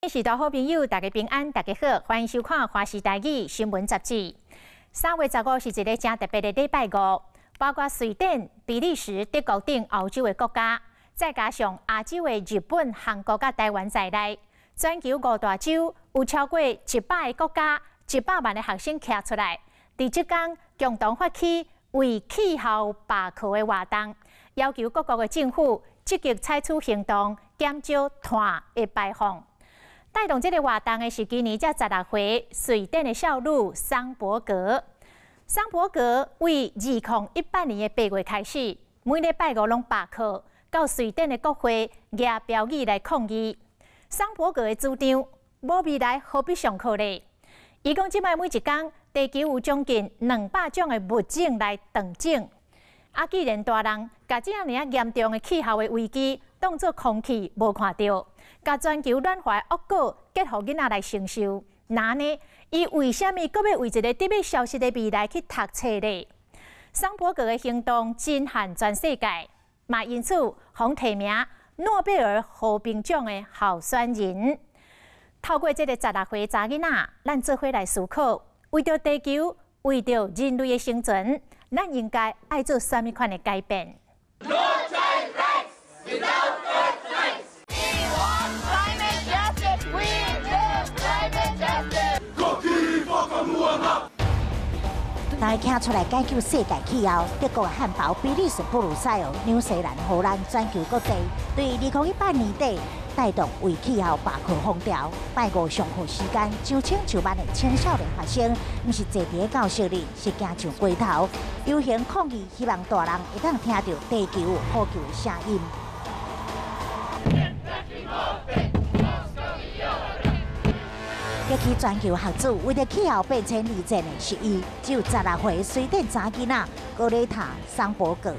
是大好朋友，大家平安，大家好，欢迎收看《华视台语新闻杂志》。3月15是一个真特别的礼拜五，包括瑞典、比利时、德国等欧洲的国家，再加上亚洲的日本、韩国甲台湾在内，全球5大洲有超过100个国家、100万的学生站出来，伫即天共同发起为气候罢课的活动，要求各国的政府积极采取行动，减少碳的排放。 带动这个活动的是今年才16岁瑞典的少女桑伯格。桑伯格为2018年的8月开始，每礼拜五拢罢课，到瑞典的国会举标语来抗议。桑伯格的主张：无未来何必上课呢？伊讲，即摆每一天地球有将近200种的物种来断种。既然大人把这样严重的气候的危机当作空气无看到。 甲全球暖化恶果结合囡仔来承受，那呢？伊为什么阁要为一个得要消失的未来去读册呢？桑伯格的行动震撼全世界，嘛因此获提名诺贝尔和平奖的候选人。透过这个16岁查囡仔，咱做伙来思考：为着地球，为着人类的生存，咱应该爱做什么款的改变？ 大家站出来解救世界气候，德国的汉堡、比利时布鲁塞尔、纽西兰、荷兰全球各地对2018年底带动为气候罢课风潮。拜五上课时间，上千上万的青少年学生，不是坐伫教室里，是行上街头游行抗议，希望大人会当听到地球呼救的声音。 激起全球学子为了气候变迁而战的是伊，只有16岁瑞典查囡仔格雷塔·桑伯格。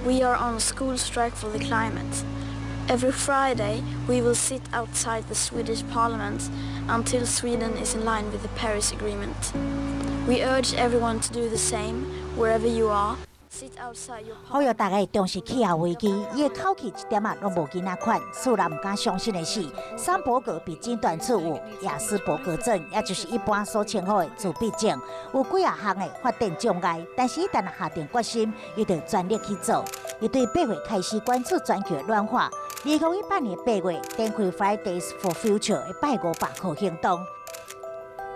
We are on a school strike for the climate. Every Friday, we will sit outside the Swedish Parliament until Sweden is in line with the Paris Agreement. We urge everyone to do the same wherever you are. 呼吁大家重视气候危机，伊的口气一点仔拢无囡仔款。使人唔敢相信的是，桑伯格被诊断出有亚斯伯格症，也就是一般所称呼的自闭症，有几啊项的发展障碍。但是，一旦下定决心，伊就全力去做。伊对8月开始关注全球的暖化。2018年8月，展开 Fridays for Future 的拜五罢课行动，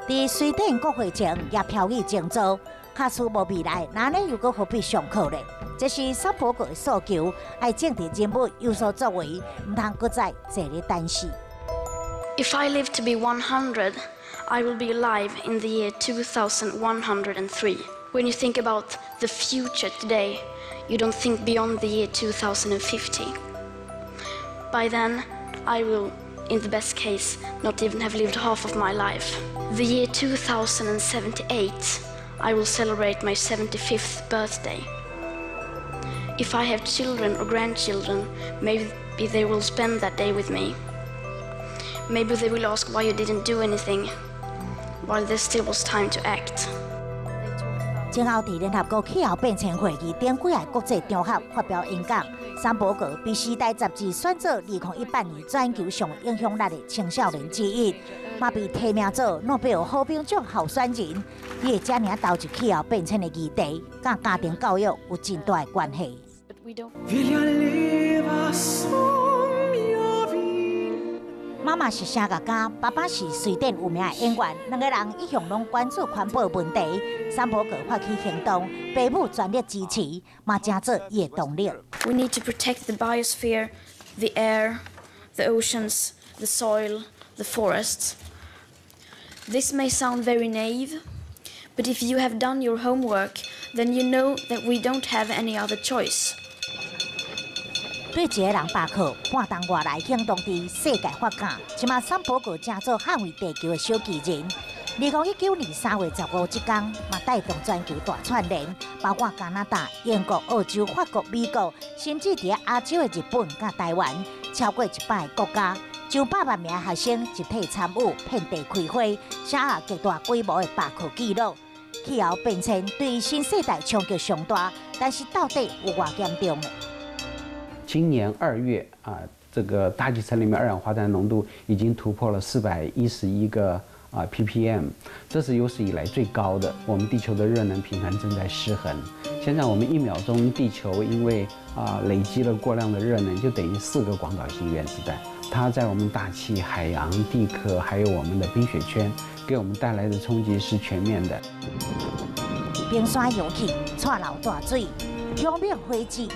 伫瑞典国会前也标语静坐。 卡苏无未来，哪呢又阁何必上课呢？这是桑伯格的诉求，爱政治人物有所作为，唔通搁再坐咧等死。If I live to be 100, I will be alive in the year 2103. When you think about the future today, you don't think beyond the year 2050. By then, I will, in the best case, not even have lived half of my life. The year 2078. I will celebrate my 75th birthday. If I have children or grandchildren, maybe they will spend that day with me. Maybe they will ask why you didn't do anything, while there still was time to act. 前后伫联合国气候变迁会议顶几个国际场合发表演讲，桑伯格被《时代》杂志选做2018年全球上影响力的青少年之一，嘛被提名做诺贝尔和平奖候选人。伊会遮尔投入气候变迁的议题，甲家庭教育有真大的关系。妈妈是声乐家，爸爸是瑞典有名的演员，两个人一向拢关注环保问题。桑伯格发起行动，父母全力支持，嘛成做伊的动力。We need to protect the biosphere, the air, the oceans, the soil, the forests. This may sound very naive, but if you have done your homework, then you know that we don't have any other choice. 对一个人罢课，半冬外来行动伫世界发展，即马桑伯格正做捍卫地球的小巨人。2019年3月15这天，嘛带动全球大串联，包括加拿大、英国、澳洲、法国、美国，甚至伫亚洲的日本甲台湾，超过100个国家，900万名学生集体参与，遍地开花，写下极大规模的罢课记录。气候变迁对新世代冲击上大，但是到底有偌严重呢？今年2月这个大气层里面二氧化碳浓度已经突破了411个ppm， 这是有史以来最高的。我们地球的热能平衡正在失衡。现在我们1秒钟地球因为累积了过量的热能，就等于4个广岛型原子弹。它在我们大气、海洋、地壳还有我们的冰雪圈，给我们带来的冲击是全面的。冰山涌起，窜流大水，表面灰烬。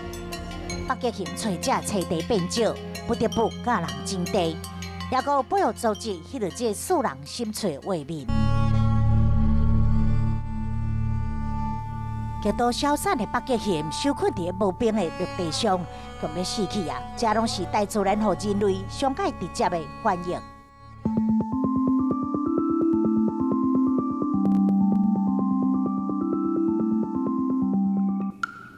北极熊找者找地变少，不得不甲人争地。也个保育组织迄落这使人心碎画面。极度消散的北极熊，受困伫无冰的陆地上，强要死去啊！这拢是大自然互人类上界直接的反应。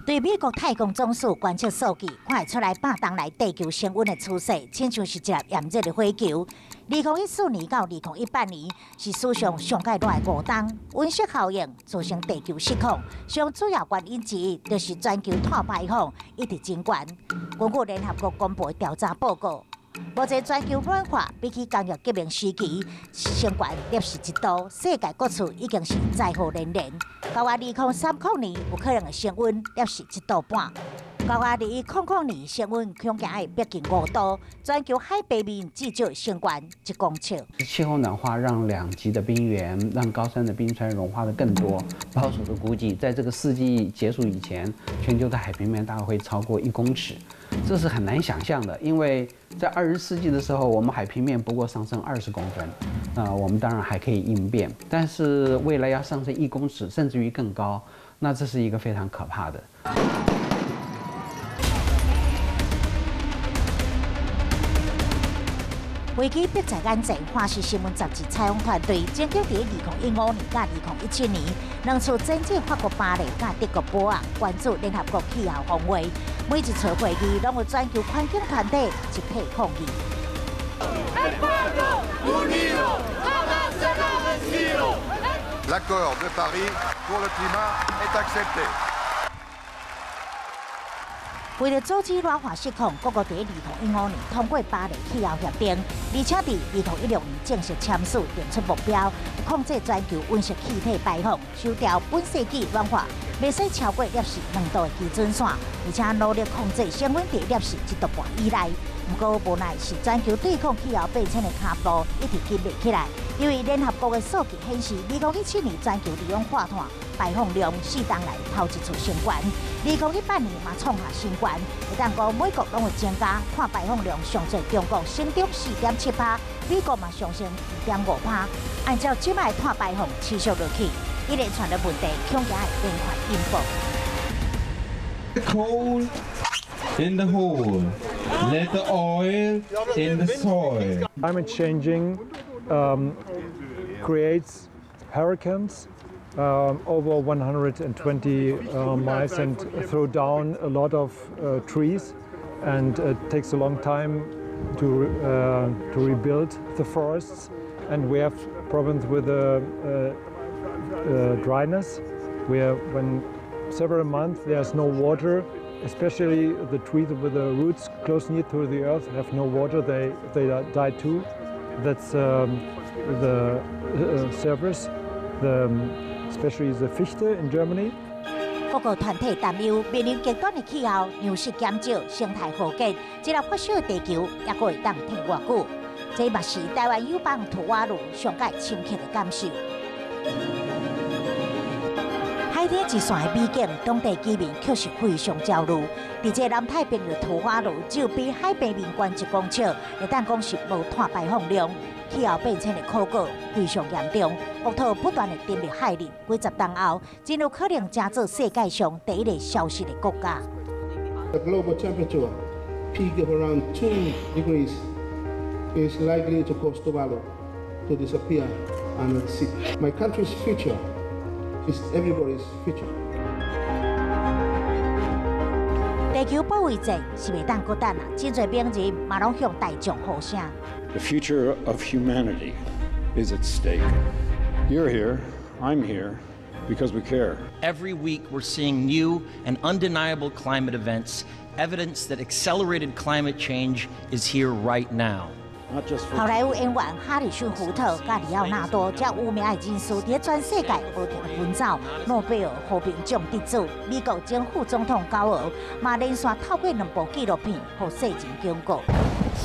对美国太空总署观测数据，看会出来8冬来地球升温的趋势，亲像是一粒炎热的火球。2014年到2018年是史上上界热的5冬，温室效应造成地球失控，上主要原因之一就是全球碳排放一直增悬。根据联合国公布的调查报告，目前全球暖化比起工业革命时期升悬摄氏1度，世界各处已经是灾祸连连。到2030年有可能会升温摄氏1度半。到2000年升温恐惊会逼近5度，全球海平面至少升悬1公尺。气候暖化让2极的冰原、让高山的冰川融化的更多。保守的估计，在这个世纪结束以前，全球的海平面大概会超过1公尺，这是很难想象的。因为在20世纪的时候，我们海平面不过上升20公分，我们当然还可以应变，但是未来要上升1公尺，甚至于更高，那这是一个非常可怕的。飞机迫在眼前，华视新闻杂志采访团队曾经在2015年甲2017年2次前进法国巴黎甲德国波昂，关注联合国气候峰会。每一次会议拢有全球环境团体集体抗议。L'accord de Paris pour le climat est accepté. 为了阻止暖化失控，各国在2015年通过巴黎气候协定，而且在2016年正式签署，定出目标，控制全球温室气体排放，收掉本世纪暖化未使超过摄氏2度的基准线，而且努力控制升温在摄氏1度半以内。不过无奈是全球对抗气候变迁的脚步一直紧袂起来，因为联合国的数据显示，2017年全球二氧化碳排放量4冬来头一次升悬，2018年嘛创下新高，会当讲美国拢会增加碳排放量，上最中国升长4.7%，美国嘛上升2.5%。按照即摆碳排放持续落去，一连串的问题恐惊会连环引爆。Coal in the hole, let the oil in the soil. Climate changing creates hurricanes over 120 miles and throw down a lot of trees, and it takes a long time to rebuild the forests. And we have problems with dryness, where when several months there's no water, especially the trees with the roots close near to the earth have no water, they die too. That's the service, especially the Fichte in Germany. 各个团体担忧，面临极端的气候、粮食减少、生态浩劫，这粒发烧的地球也会当挺偌久。这嘛是台湾友邦土瓦鲁上界深刻的感受。海底一线的美景，当地居民确实非常焦虑。伫这南太平洋土瓦鲁，只有比海平面悬1公尺，会当讲是无碳排放量。气候变迁的苦果非常严重，沃土不断的沉入海里，几十冬后，真有可能成做世界上第一个消失的国家。The global temperature peak of around 2 degrees is likely to cause Tuvalu to disappear under the sea. My country's future is everybody's future. 地球保卫战是袂当孤单啊！真侪名人嘛拢向大众呼声。The future of humanity is at stake. You're here, I'm here, because we care. Every week we're seeing new and undeniable climate events evidence that accelerated climate change is here right now. 好莱坞演员哈里逊·福特甲里奥纳多，这有名的人士，伫全世界无停的奔走。诺贝尔和平奖得主、美国前副总统高尔，嘛连续透过2部纪录片，互世人警告。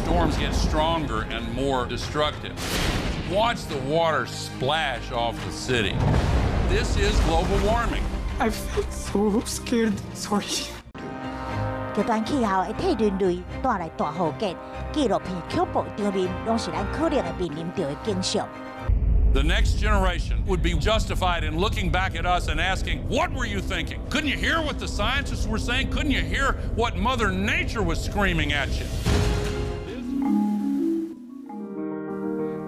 Storms get stronger and more destructive. Watch the water splash off the city. This is global warming. I felt so scared. Sorry. 极端气候会替人类带来大浩劫，纪录片恐怖场面，拢是咱可能会面临到的景象。 The next generation would be justified in looking back at us and asking, what were you thinking? Couldn't you hear what the scientists were saying? Couldn't you hear what Mother Nature was screaming at you?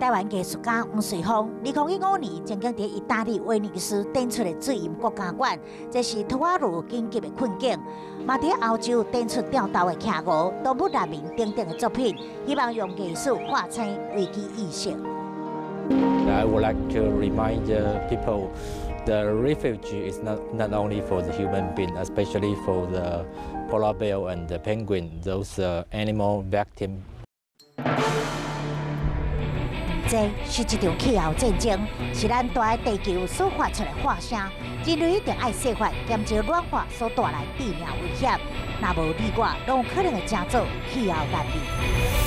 台湾艺术家黄瑞峰，2015年曾经伫意大利威尼斯展出的水银国家馆，这是图瓦卢紧急的困境。嘛伫欧洲展出钓刀的骑鹅、动物难民等等的作品，希望用艺术化清危机意识。 I would like to remind people the refuge is not only for the human being, especially for the polar bear and the penguin, those animal victims. 这是一场气候战争，是咱大个地球所发出的话声。人类一定爱设法减少暖化所带来致命危险，若无你我，拢有可能会成做气候难民。